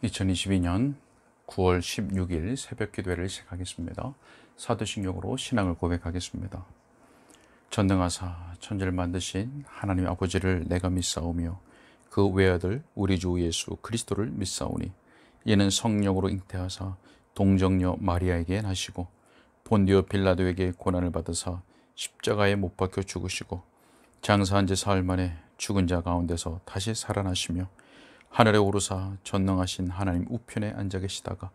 2022년 9월 16일 새벽 기도회를 시작하겠습니다. 사도신경으로 신앙을 고백하겠습니다. 전능하사 천지를 만드신 하나님 아버지를 내가 믿사오며 그 외아들 우리 주 예수 그리스도를 믿사오니 이는 성령으로 잉태하사 동정녀 마리아에게 나시고 본디오 빌라도에게 고난을 받으사 십자가에 못 박혀 죽으시고 장사한 지 사흘 만에 죽은 자 가운데서 다시 살아나시며 하늘에 오르사 전능하신 하나님 우편에 앉아 계시다가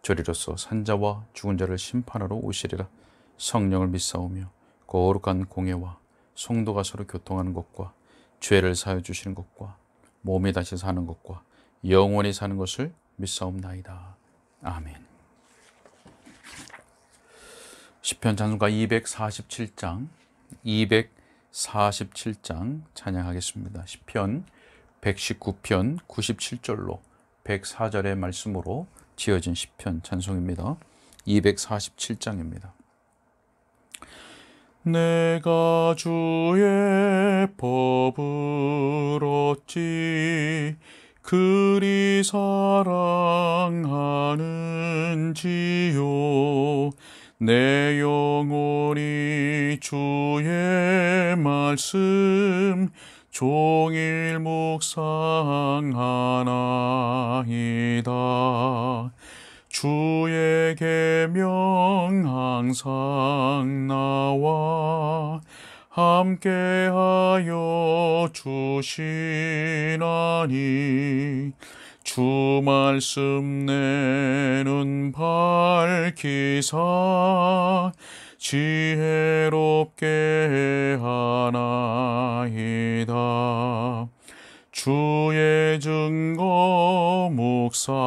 저리로서 산자와 죽은 자를 심판하러 오시리라. 성령을 믿사오며 거룩한 공예와 성도가 서로 교통하는 것과 죄를 사하여 주시는 것과 몸이 다시 사는 것과 영원히 사는 것을 믿사옵나이다. 아멘. 시편 찬송가 247장 찬양하겠습니다. 시편 119편 97절로 104절의 말씀으로 지어진 시편 찬송입니다. 247장입니다. 내가 주의 법을 어찌 그리 사랑하는지요. 내 영혼이 주의 말씀 종일 묵상하나이다. 주의 계명 항상 나와 함께하여 주시나니 주 말씀 내 눈 밝히사 지혜롭게 하나이다. 주의 증거 묵상하고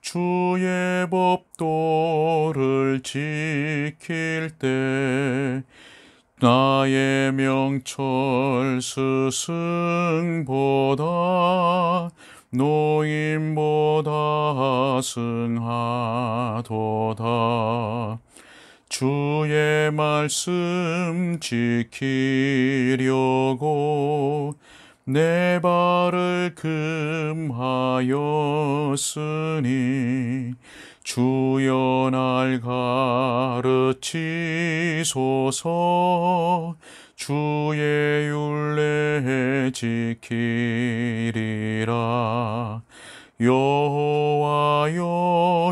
주의 법도를 지킬 때 나의 명철 스승보다 노인보다 승하도다. 주의 말씀 지키려고 내 발을 금하였으니 주여 날 가르치소서. 주의 율례 지키리라. 여호와여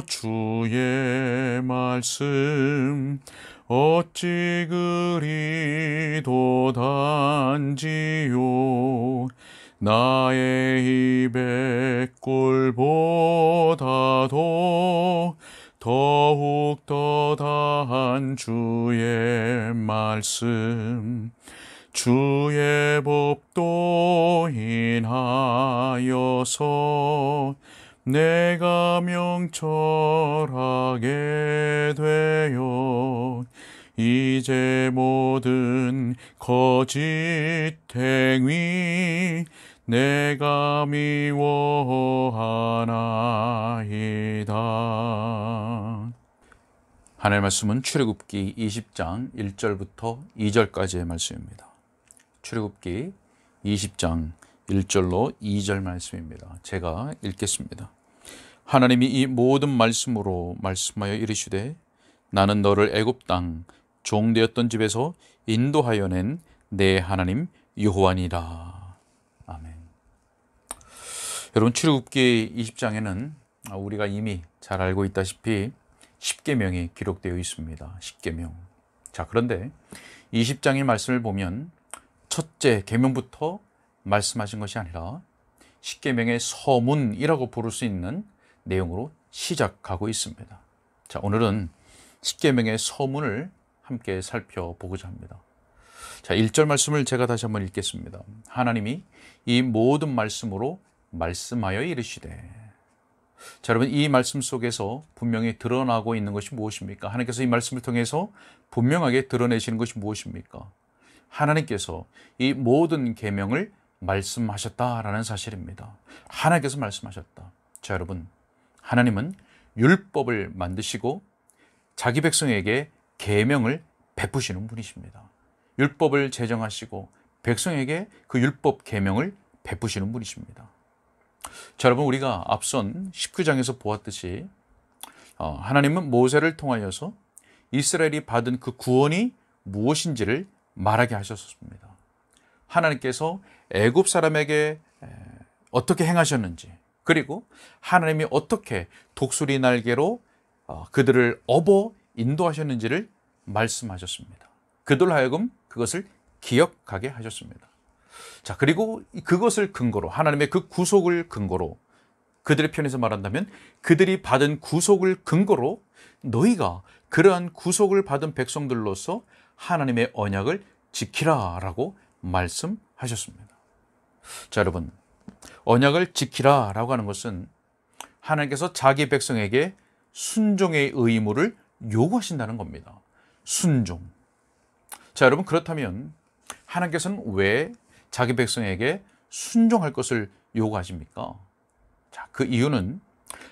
주의 말씀 어찌 그리도 단지요. 나의 입의 꿀보다도 더욱 더단 주의 말씀. 주의 법도 인하여서 내가 명철하게 되어 이제 모든 거짓 행위 내가 미워하나이다. 하나님의 말씀은 출애굽기 20장 1절부터 2절까지의 말씀입니다. 출애굽기 20장 1절로 2절 말씀입니다. 제가 읽겠습니다. 하나님이 이 모든 말씀으로 말씀하여 이르시되 나는 너를 애굽 땅 종되었던 집에서 인도하여 낸 내 하나님 여호와니라. 아멘. 여러분, 출애굽기 20장에는 우리가 이미 잘 알고 있다시피 10계명이 기록되어 있습니다. 10계명. 자, 그런데 20장의 말씀을 보면 첫째 계명부터 말씀하신 것이 아니라 10계명의 서문이라고 부를 수 있는 내용으로 시작하고 있습니다. 자, 오늘은 10계명의 서문을 함께 살펴보고자 합니다. 자, 1절 말씀을 제가 다시 한번 읽겠습니다. 하나님이 이 모든 말씀으로 말씀하여 이르시되. 자, 여러분, 이 말씀 속에서 분명히 드러나고 있는 것이 무엇입니까? 하나님께서 이 말씀을 통해서 분명하게 드러내시는 것이 무엇입니까? 하나님께서 이 모든 계명을 말씀하셨다라는 사실입니다. 하나님께서 말씀하셨다. 자, 여러분, 하나님은 율법을 만드시고 자기 백성에게 계명을 베푸시는 분이십니다. 율법을 제정하시고 백성에게 그 율법 계명을 베푸시는 분이십니다. 자, 여러분, 우리가 앞선 19장에서 보았듯이 하나님은 모세를 통하여서 이스라엘이 받은 그 구원이 무엇인지를 말하게 하셨습니다. 하나님께서 애굽 사람에게 어떻게 행하셨는지, 그리고 하나님이 어떻게 독수리 날개로 그들을 업어 인도하셨는지를 말씀하셨습니다. 그들로 하여금 그것을 기억하게 하셨습니다. 자, 그리고 그것을 근거로, 하나님의 그 구속을 근거로, 그들의 편에서 말한다면 그들이 받은 구속을 근거로 너희가 그러한 구속을 받은 백성들로서 하나님의 언약을 지키라라고 말씀하셨습니다. 자, 여러분, 언약을 지키라라고 하는 것은 하나님께서 자기 백성에게 순종의 의무를 요구하신다는 겁니다. 순종. 자, 여러분, 그렇다면 하나님께서는 왜 자기 백성에게 순종할 것을 요구하십니까? 자, 그 이유는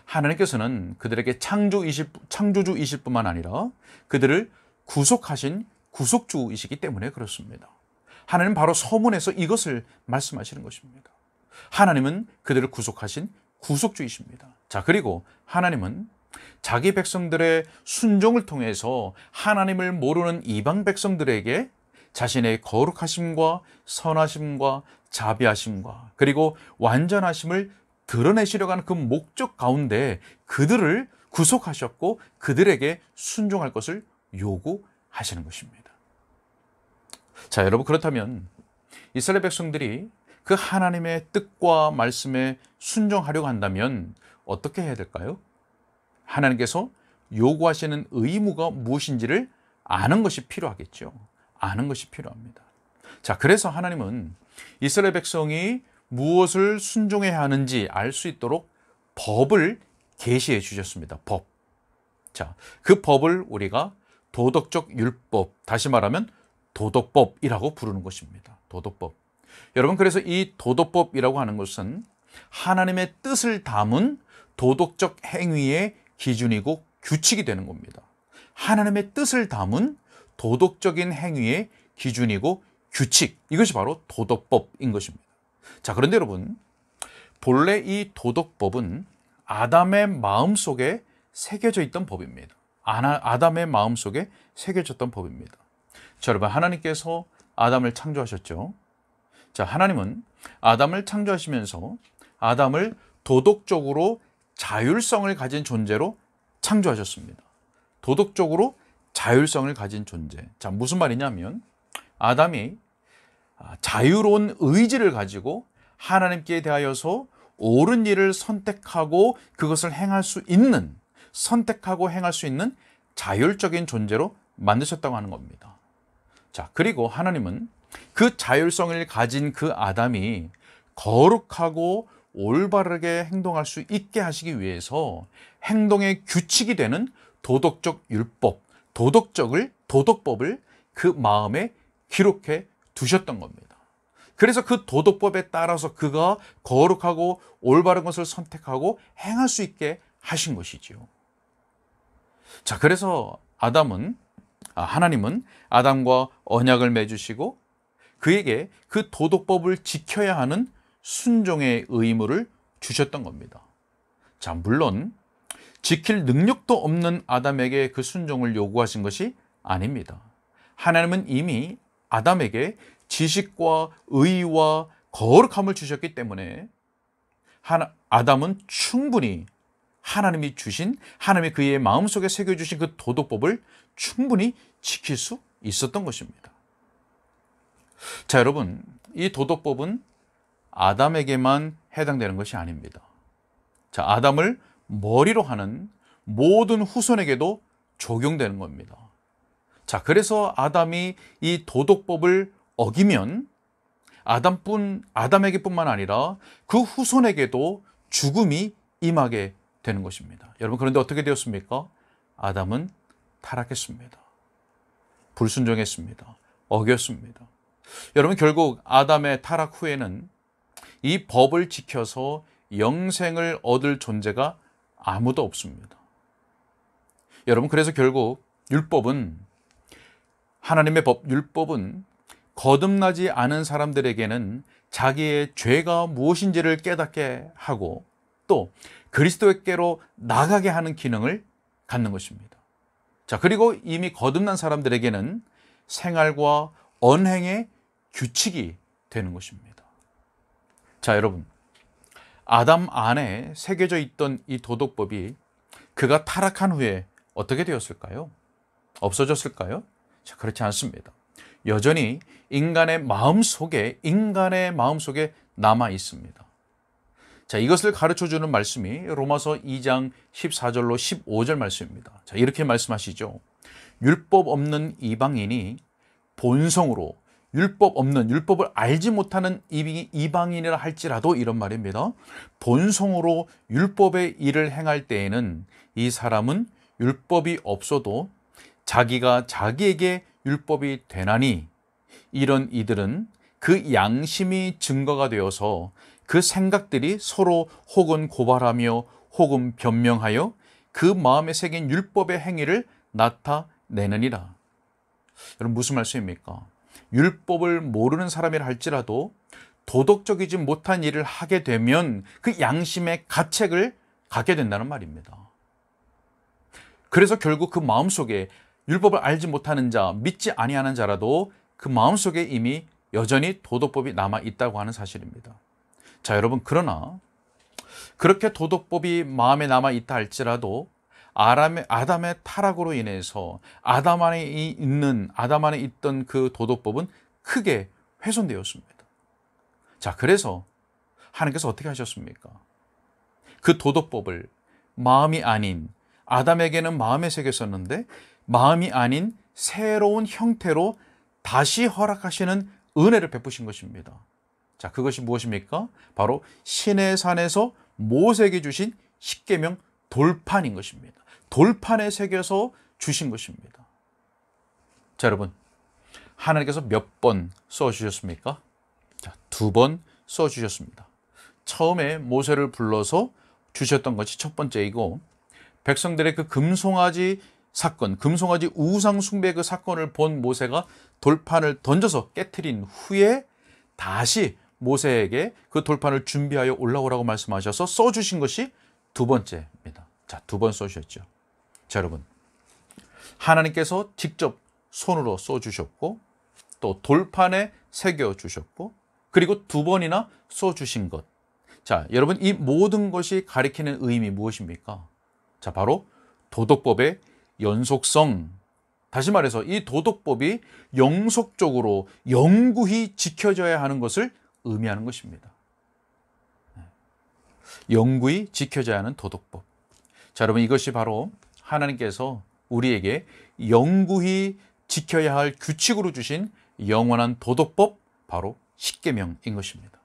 하나님께서는 그들에게 창조주이실 뿐만 아니라 그들을 구속하신 구속주이시기 때문에 그렇습니다. 하나님은 바로 서문에서 이것을 말씀하시는 것입니다. 하나님은 그들을 구속하신 구속주이십니다. 자, 그리고 하나님은 자기 백성들의 순종을 통해서 하나님을 모르는 이방 백성들에게 자신의 거룩하심과 선하심과 자비하심과 그리고 완전하심을 드러내시려고 하는 그 목적 가운데 그들을 구속하셨고 그들에게 순종할 것을 요구하시는 것입니다. 자, 여러분, 그렇다면 이스라엘 백성들이 그 하나님의 뜻과 말씀에 순종하려고 한다면 어떻게 해야 될까요? 하나님께서 요구하시는 의무가 무엇인지를 아는 것이 필요하겠죠. 아는 것이 필요합니다. 자, 그래서 하나님은 이스라엘 백성이 무엇을 순종해야 하는지 알 수 있도록 법을 계시해 주셨습니다. 법. 자, 그 법을 우리가 도덕적 율법, 다시 말하면 도덕법이라고 부르는 것입니다. 도덕법. 여러분, 그래서 이 도덕법이라고 하는 것은 하나님의 뜻을 담은 도덕적 행위의 기준이고 규칙이 되는 겁니다. 하나님의 뜻을 담은 도덕적인 행위의 기준이고 규칙, 이것이 바로 도덕법인 것입니다. 자, 그런데 여러분, 본래 이 도덕법은 아담의 마음속에 새겨져 있던 법입니다. 아담의 마음속에 새겨졌던 법입니다. 자, 여러분, 하나님께서 아담을 창조하셨죠. 자, 하나님은 아담을 창조하시면서 아담을 도덕적으로 자율성을 가진 존재로 창조하셨습니다. 도덕적으로 자율성을 가진 존재. 자, 무슨 말이냐면 아담이 자유로운 의지를 가지고 하나님께 대하여서 옳은 일을 선택하고 그것을 행할 수 있는, 선택하고 행할 수 있는 자율적인 존재로 만드셨다고 하는 겁니다. 자, 그리고 하나님은 그 자율성을 가진 그 아담이 거룩하고 올바르게 행동할 수 있게 하시기 위해서 행동의 규칙이 되는 도덕적 율법, 도덕법을 그 마음에 기록해 두셨던 겁니다. 그래서 그 도덕법에 따라서 그가 거룩하고 올바른 것을 선택하고 행할 수 있게 하신 것이지요. 자, 그래서 하나님은 아담과 언약을 맺으시고 그에게 그 도덕법을 지켜야 하는 순종의 의무를 주셨던 겁니다. 자, 물론 지킬 능력도 없는 아담에게 그 순종을 요구하신 것이 아닙니다. 하나님은 이미 아담에게 지식과 의와 거룩함을 주셨기 때문에 아담은 충분히 하나님이 그의 마음속에 새겨주신 그 도덕법을 충분히 지킬 수 있었던 것입니다. 자, 여러분, 이 도덕법은 아담에게만 해당되는 것이 아닙니다. 자, 아담을 머리로 하는 모든 후손에게도 적용되는 겁니다. 자, 그래서 아담이 이 도덕법을 어기면 아담에게뿐만 아니라 그 후손에게도 죽음이 임하게 되는 것입니다. 여러분, 그런데 어떻게 되었습니까? 아담은 타락했습니다. 불순종했습니다. 어겼습니다. 여러분, 결국 아담의 타락 후에는 이 법을 지켜서 영생을 얻을 존재가 아무도 없습니다. 여러분, 그래서 결국 하나님의 율법은 거듭나지 않은 사람들에게는 자기의 죄가 무엇인지를 깨닫게 하고 또 그리스도께로 나가게 하는 기능을 갖는 것입니다. 자, 그리고 이미 거듭난 사람들에게는 생활과 언행의 규칙이 되는 것입니다. 자, 여러분, 아담 안에 새겨져 있던 이 도덕법이 그가 타락한 후에 어떻게 되었을까요? 없어졌을까요? 자, 그렇지 않습니다. 여전히 인간의 마음 속에 남아 있습니다. 자, 이것을 가르쳐 주는 말씀이 로마서 2장 14절로 15절 말씀입니다. 자, 이렇게 말씀하시죠. 율법 없는 이방인이 본성으로 율법을 알지 못하는 이방인이라 할지라도 이런 말입니다. 본성으로 율법의 일을 행할 때에는 이 사람은 율법이 없어도 자기가 자기에게 율법이 되나니 이런 이들은 그 양심이 증거가 되어서 그 생각들이 서로 혹은 고발하며 혹은 변명하여 그 마음에 새긴 율법의 행위를 나타내느니라. 여러분, 무슨 말씀입니까? 율법을 모르는 사람이라 할지라도 도덕적이지 못한 일을 하게 되면 그 양심의 가책을 갖게 된다는 말입니다. 그래서 결국 그 마음속에 율법을 알지 못하는 자, 믿지 아니하는 자라도 그 마음속에 이미 여전히 도덕법이 남아 있다고 하는 사실입니다. 자, 여러분, 그러나 그렇게 도덕법이 마음에 남아 있다 할지라도 아담의 타락으로 인해서 아담 안에 있던 그 도덕법은 크게 훼손되었습니다. 자, 그래서 하나님께서 어떻게 하셨습니까? 그 도덕법을 마음이 아닌 아담에게는 마음에 새겼었는데 마음이 아닌 새로운 형태로 다시 허락하시는 은혜를 베푸신 것입니다. 자, 그것이 무엇입니까? 바로 시내산에서 모세에게 주신 십계명 돌판인 것입니다. 돌판에 새겨서 주신 것입니다. 자, 여러분, 하나님께서 몇 번 써주셨습니까? 자, 2번 써주셨습니다. 처음에 모세를 불러서 주셨던 것이 첫 번째이고, 백성들의 그 금송아지 우상 숭배 그 사건을 본 모세가 돌판을 던져서 깨트린 후에 다시 모세에게 그 돌판을 준비하여 올라오라고 말씀하셔서 써주신 것이 2번째입니다. 자, 2번 써주셨죠. 자, 여러분, 하나님께서 직접 손으로 써주셨고 또 돌판에 새겨주셨고 그리고 2번이나 써주신 것. 자, 여러분, 이 모든 것이 가리키는 의미 무엇입니까? 자, 바로 도덕법의 연속성. 다시 말해서 이 도덕법이 영속적으로 영구히 지켜져야 하는 것을 의미하는 것입니다. 영구히 지켜져야 하는 도덕법. 자, 여러분, 이것이 바로 하나님께서 우리에게 영구히 지켜야 할 규칙으로 주신 영원한 도덕법, 바로 십계명인 것입니다.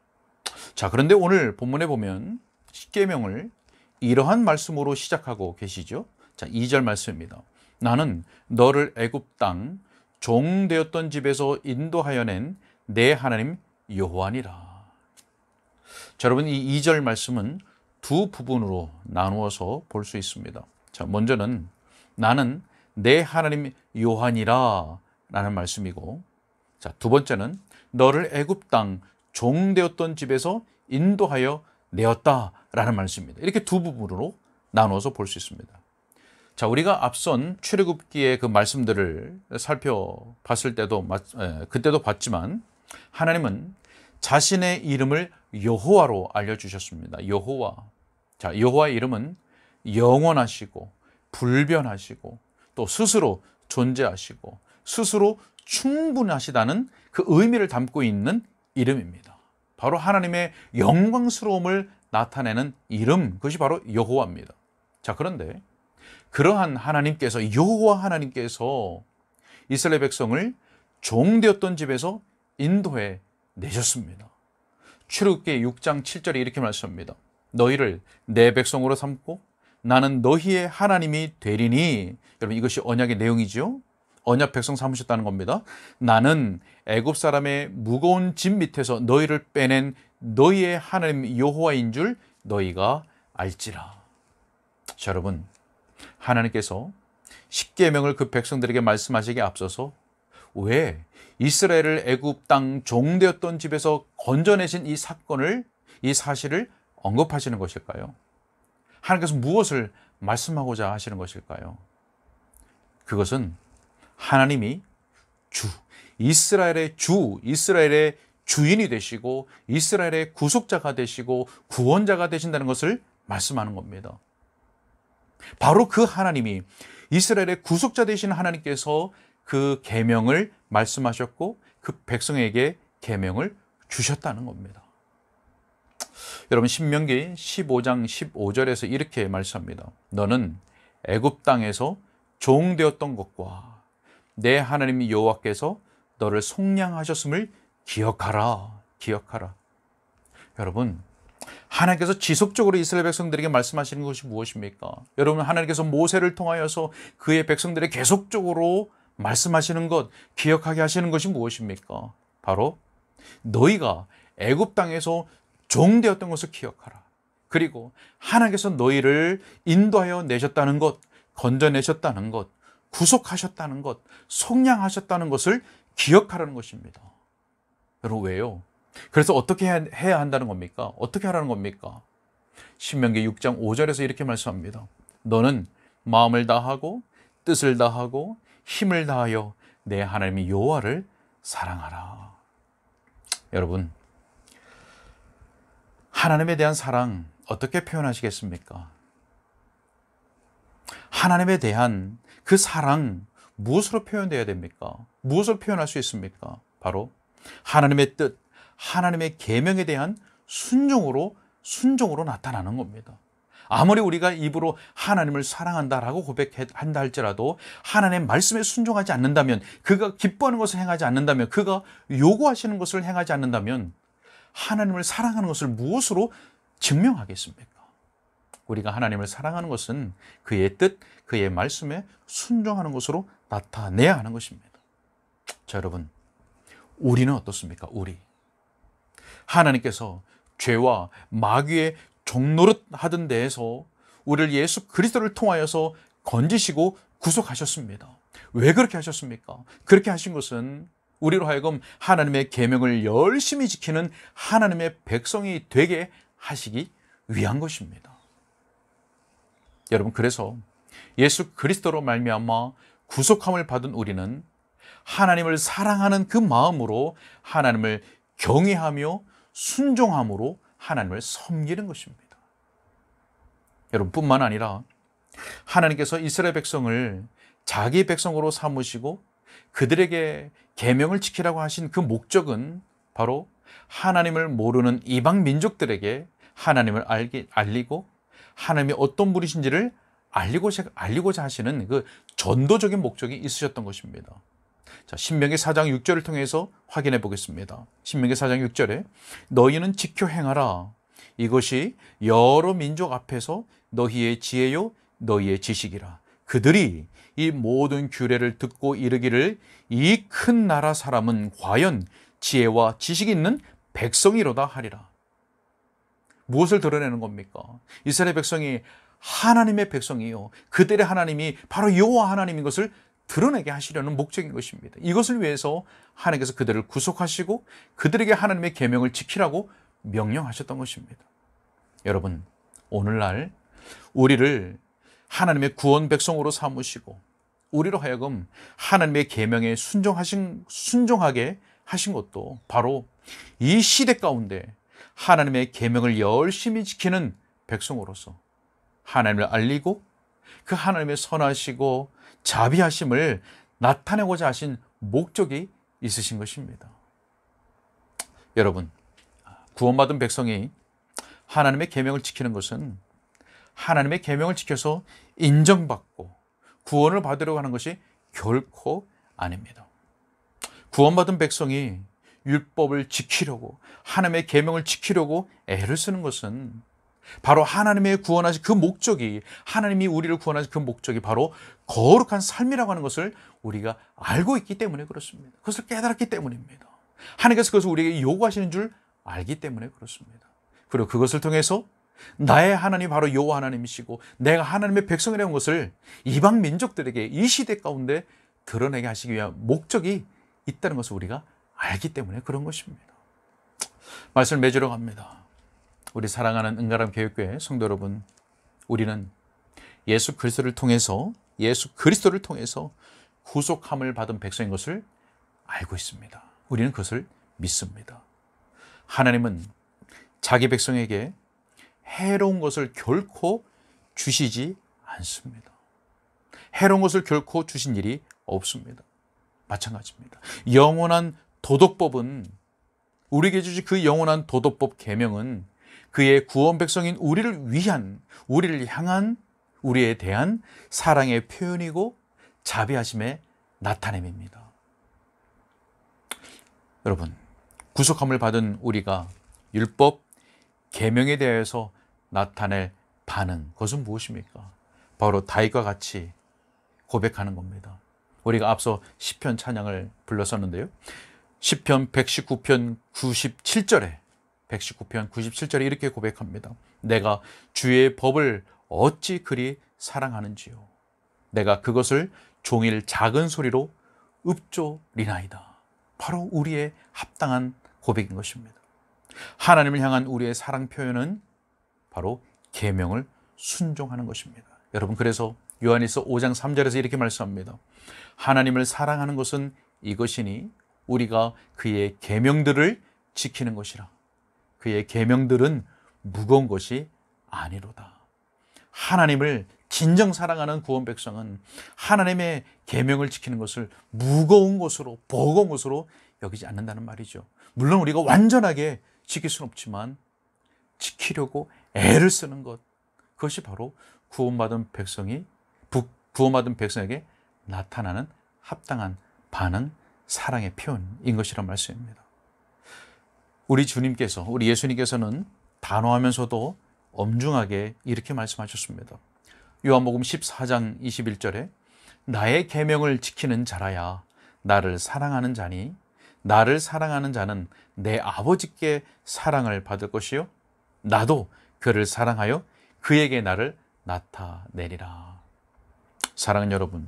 자, 그런데 오늘 본문에 보면 십계명을 이러한 말씀으로 시작하고 계시죠. 자, 2절 말씀입니다. 나는 너를 애굽 땅 종되었던 집에서 인도하여 낸 내 하나님 여호와니라. 자, 여러분, 이 2절 말씀은 두 부분으로 나누어서 볼 수 있습니다. 자, 먼저는 나는 내 하나님 여호와니라 라는 말씀이고, 자, 두 번째는 너를 애굽 땅 종되었던 집에서 인도하여 내었다 라는 말씀입니다. 이렇게 두 부분으로 나누어서 볼 수 있습니다. 자, 우리가 앞선 출애굽기의 그 말씀들을 살펴봤을 때도 그때도 봤지만 하나님은 자신의 이름을 여호와로 알려주셨습니다. 여호와. 자, 여호와의 이름은 영원하시고 불변하시고 또 스스로 존재하시고 스스로 충분하시다는 그 의미를 담고 있는 이름입니다. 바로 하나님의 영광스러움을 나타내는 이름, 그것이 바로 여호와입니다. 자, 그런데 그러한 하나님께서, 여호와 하나님께서 이스라엘 백성을 종되었던 집에서 인도해 내셨습니다. 출애굽기 6장 7절에 이렇게 말씀합니다. 너희를 내 백성으로 삼고 나는 너희의 하나님이 되리니. 여러분, 이것이 언약의 내용이죠. 언약 백성 삼으셨다는 겁니다. 나는 애굽 사람의 무거운 짐 밑에서 너희를 빼낸 너희의 하나님 여호와인 줄 너희가 알지라. 자, 여러분, 하나님께서 십계명을 그 백성들에게 말씀하시기에 앞서서 왜 이스라엘을 애굽 땅 종되었던 집에서 건져내신 이 사건을, 이 사실을 언급하시는 것일까요? 하나님께서 무엇을 말씀하고자 하시는 것일까요? 그것은 하나님이 이스라엘의 이스라엘의 주인이 되시고 이스라엘의 구속자가 되시고 구원자가 되신다는 것을 말씀하는 겁니다. 바로 그 하나님이, 이스라엘의 구속자 되신 하나님께서 그 계명을 말씀하셨고 그 백성에게 계명을 주셨다는 겁니다. 여러분, 신명기 15장 15절에서 이렇게 말씀합니다. 너는 애굽 땅에서 종되었던 것과 내 하나님 여호와께서 너를 속량하셨음을 기억하라. 여러분, 하나님께서 지속적으로 이스라엘 백성들에게 말씀하시는 것이 무엇입니까? 여러분, 하나님께서 모세를 통하여서 그의 백성들에게 계속적으로 말씀하시는 것, 기억하게 하시는 것이 무엇입니까? 바로 너희가 애굽 땅에서 종되었던 것을 기억하라. 그리고 하나님께서 너희를 인도하여 내셨다는 것, 건져내셨다는 것, 구속하셨다는 것, 속량하셨다는 것을 기억하라는 것입니다. 여러분, 왜요? 그래서 어떻게 해야 한다는 겁니까? 어떻게 하라는 겁니까? 신명기 6장 5절에서 이렇게 말씀합니다. 너는 마음을 다하고 뜻을 다하고 힘을 다하여 내 하나님 여호와를 사랑하라. 여러분, 하나님에 대한 사랑 어떻게 표현하시겠습니까? 하나님에 대한 그 사랑 무엇으로 표현되어야 됩니까? 무엇으로 표현할 수 있습니까? 바로 하나님의 뜻, 하나님의 계명에 대한 순종으로 나타나는 겁니다. 아무리 우리가 입으로 하나님을 사랑한다라고 고백한다 할지라도 하나님의 말씀에 순종하지 않는다면, 그가 기뻐하는 것을 행하지 않는다면, 그가 요구하시는 것을 행하지 않는다면 하나님을 사랑하는 것을 무엇으로 증명하겠습니까? 우리가 하나님을 사랑하는 것은 그의 뜻, 그의 말씀에 순종하는 것으로 나타내야 하는 것입니다. 자, 여러분, 우리는 어떻습니까? 하나님께서 죄와 마귀의 종노릇 하던 데에서 우리를 예수 그리스도를 통하여서 건지시고 구속하셨습니다. 왜 그렇게 하셨습니까? 그렇게 하신 것은 우리로 하여금 하나님의 계명을 열심히 지키는 하나님의 백성이 되게 하시기 위한 것입니다. 여러분, 그래서 예수 그리스도로 말미암아 구속함을 받은 우리는 하나님을 사랑하는 그 마음으로 하나님을 경외하며 순종함으로 하나님을 섬기는 것입니다. 여러분, 뿐만 아니라 하나님께서 이스라엘 백성을 자기 백성으로 삼으시고 그들에게 계명을 지키라고 하신 그 목적은 바로 하나님을 모르는 이방 민족들에게 하나님을 알리고 하나님이 어떤 분이신지를 알리고자 하시는 그 전도적인 목적이 있으셨던 것입니다. 자, 신명기 4장 6절을 통해서 확인해 보겠습니다. 신명기 4장 6절에 너희는 지켜 행하라. 이것이 여러 민족 앞에서 너희의 지혜요 너희의 지식이라. 그들이 이 모든 규례를 듣고 이르기를 이 큰 나라 사람은 과연 지혜와 지식이 있는 백성이로다 하리라. 무엇을 드러내는 겁니까? 이스라엘 백성이 하나님의 백성이요, 그들의 하나님이 바로 여호와 하나님인 것을 드러내게 하시려는 목적인 것입니다. 이것을 위해서 하나님께서 그들을 구속하시고 그들에게 하나님의 계명을 지키라고 명령하셨던 것입니다. 여러분, 오늘날 우리를 하나님의 구원 백성으로 삼으시고 우리로 하여금 하나님의 계명에 순종하게 하신 것도 바로 이 시대 가운데 하나님의 계명을 열심히 지키는 백성으로서 하나님을 알리고 그 하나님의 선하시고 자비하심을 나타내고자 하신 목적이 있으신 것입니다. 여러분, 구원받은 백성이 하나님의 계명을 지키는 것은 하나님의 계명을 지켜서 인정받고 구원을 받으려고 하는 것이 결코 아닙니다. 구원받은 백성이 율법을 지키려고, 하나님의 계명을 지키려고 애를 쓰는 것은 바로 하나님의 구원하신 그 목적이, 하나님이 우리를 구원하신 그 목적이 바로 거룩한 삶이라고 하는 것을 우리가 알고 있기 때문에 그렇습니다. 그것을 깨달았기 때문입니다. 하나님께서 그것을 우리에게 요구하시는 줄 알기 때문에 그렇습니다. 그리고 그것을 통해서 나의 하나님 바로 여호와 하나님이시고 내가 하나님의 백성이라는 것을 이방 민족들에게 이 시대 가운데 드러내게 하시기 위한 목적이 있다는 것을 우리가 알기 때문에 그런 것입니다. 말씀을 맺으러 갑니다. 우리 사랑하는 은가람 교육교회 성도 여러분, 우리는 예수 그리스도를 통해서 구속함을 받은 백성인 것을 알고 있습니다. 우리는 그것을 믿습니다. 하나님은 자기 백성에게 해로운 것을 결코 주시지 않습니다. 해로운 것을 결코 주신 일이 없습니다. 마찬가지입니다. 영원한 도덕법은, 우리에게 주신 그 영원한 도덕법 계명은 그의 구원 백성인 우리를 향한, 우리에 대한 사랑의 표현이고 자비하심의 나타냄입니다. 여러분, 구속함을 받은 우리가 율법 계명에 대해서 나타낼 반응, 그것은 무엇입니까? 바로 다윗과 같이 고백하는 겁니다. 우리가 앞서 시편 찬양을 불렀었는데요. 시편 119편 97절에 이렇게 고백합니다. 내가 주의 법을 어찌 그리 사랑하는지요. 내가 그것을 종일 작은 소리로 읊조리나이다. 바로 우리의 합당한 고백인 것입니다. 하나님을 향한 우리의 사랑 표현은 바로 계명을 순종하는 것입니다. 여러분, 그래서 요한일서 5장 3절에서 이렇게 말씀합니다. 하나님을 사랑하는 것은 이것이니 우리가 그의 계명들을 지키는 것이라. 그의 계명들은 무거운 것이 아니로다. 하나님을 진정 사랑하는 구원 백성은 하나님의 계명을 지키는 것을 무거운 것으로, 버거운 것으로 여기지 않는다는 말이죠. 물론 우리가 완전하게 지킬 수는 없지만 지키려고 애를 쓰는 것, 그것이 바로 구원받은 백성에게 나타나는 합당한 반응, 사랑의 표현인 것이란 말씀입니다. 우리 예수님께서는 단호하면서도 엄중하게 이렇게 말씀하셨습니다. 요한복음 14장 21절에 나의 계명을 지키는 자라야 나를 사랑하는 자니 나를 사랑하는 자는 내 아버지께 사랑을 받을 것이요 나도 그를 사랑하여 그에게 나를 나타내리라. 사랑하는 여러분,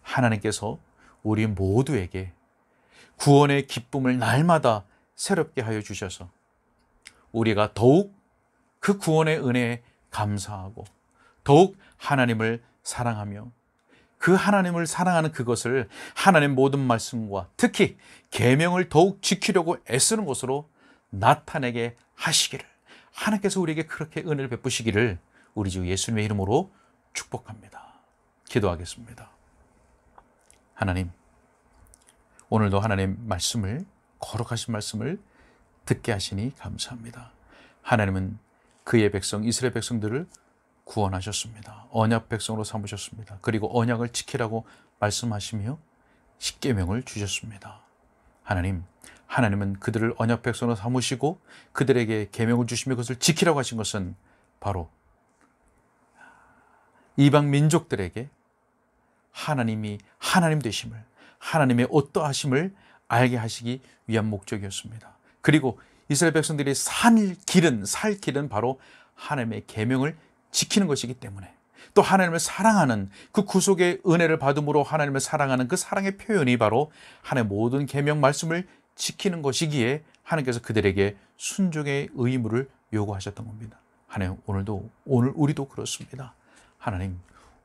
하나님께서 우리 모두에게 구원의 기쁨을 날마다 새롭게 하여 주셔서 우리가 더욱 그 구원의 은혜에 감사하고 더욱 하나님을 사랑하며 그 하나님을 사랑하는 그것을 하나님의 모든 말씀과 특히 계명을 더욱 지키려고 애쓰는 것으로 나타내게 하시기를, 하나님께서 우리에게 그렇게 은혜를 베푸시기를 우리 주 예수님의 이름으로 축복합니다. 기도하겠습니다. 하나님, 오늘도 하나님 말씀을, 거룩하신 말씀을 듣게 하시니 감사합니다. 하나님은 그의 백성 이스라엘 백성들을 구원하셨습니다. 언약 백성으로 삼으셨습니다. 그리고 언약을 지키라고 말씀하시며 십계명을 주셨습니다. 하나님은 그들을 언약 백성으로 삼으시고 그들에게 계명을 주시며 그것을 지키라고 하신 것은 바로 이방 민족들에게 하나님이 하나님 되심을, 하나님의 어떠하심을 알게 하시기 위한 목적이었습니다. 그리고 이스라엘 백성들이 살 길은 바로 하나님의 계명을 지키는 것이기 때문에, 또 하나님을 사랑하는 그 구속의 은혜를 받음으로 하나님을 사랑하는 그 사랑의 표현이 바로 하나님의 모든 계명 말씀을 지키는 것이기에 하나님께서 그들에게 순종의 의무를 요구하셨던 겁니다. 하나님, 오늘 우리도 그렇습니다. 하나님,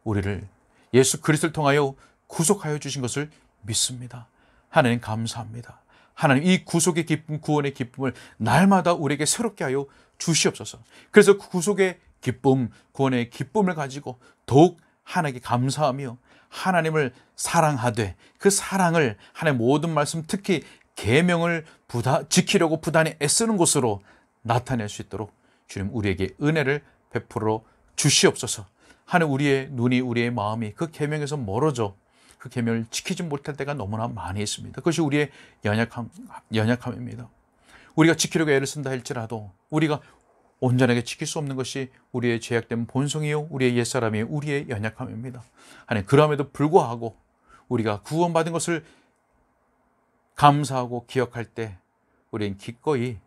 우리를 예수 그리스도를 통하여 구속하여 주신 것을 믿습니다. 하나님, 감사합니다. 하나님, 이 구속의 기쁨, 구원의 기쁨을 날마다 우리에게 새롭게 하여 주시옵소서. 그래서 구속의 기쁨, 구원의 기쁨을 가지고 더욱 하나님께 감사하며 하나님을 사랑하되 그 사랑을 하나님의 모든 말씀, 특히 계명을 지키려고 부단히 애쓰는 것으로 나타낼 수 있도록 주님 우리에게 은혜를 베풀어 주시옵소서. 하나님, 우리의 눈이, 우리의 마음이 그 계명에서 멀어져 그 계명을 지키지 못할 때가 너무나 많이 있습니다. 그것이 우리의 연약함입니다. 우리가 지키려고 애를 쓴다 할지라도 우리가 온전하게 지킬 수 없는 것이 우리의 죄악된 본성이요, 우리의 옛사람이요, 우리의 연약함입니다. 하나님, 그럼에도 불구하고 우리가 구원받은 것을 감사하고 기억할 때 우리는 기꺼이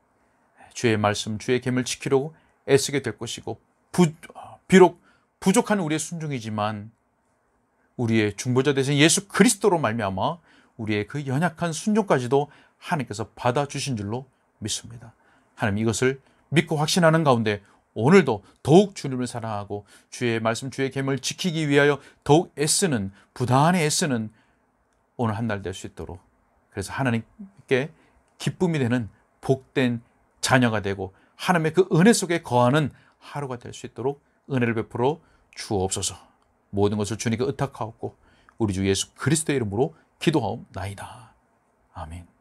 주의 말씀, 주의 계명을 지키려고 애쓰게 될 것이고, 비록 부족한 우리의 순종이지만 우리의 중보자 되신 예수 그리스도로 말미암아 우리의 그 연약한 순종까지도 하나님께서 받아주신 줄로 믿습니다. 하나님 이것을 믿고 확신하는 가운데 오늘도 더욱 주님을 사랑하고 주의 말씀, 주의 계명을 지키기 위하여 더욱 애쓰는, 부단히 애쓰는 오늘 한 날 될 수 있도록, 그래서 하나님께 기쁨이 되는 복된 자녀가 되고 하나님의 그 은혜 속에 거하는 하루가 될 수 있도록 은혜를 베풀어 주옵소서. 모든 것을 주님께 의탁하옵고 우리 주 예수 그리스도의 이름으로 기도하옵나이다. 아멘.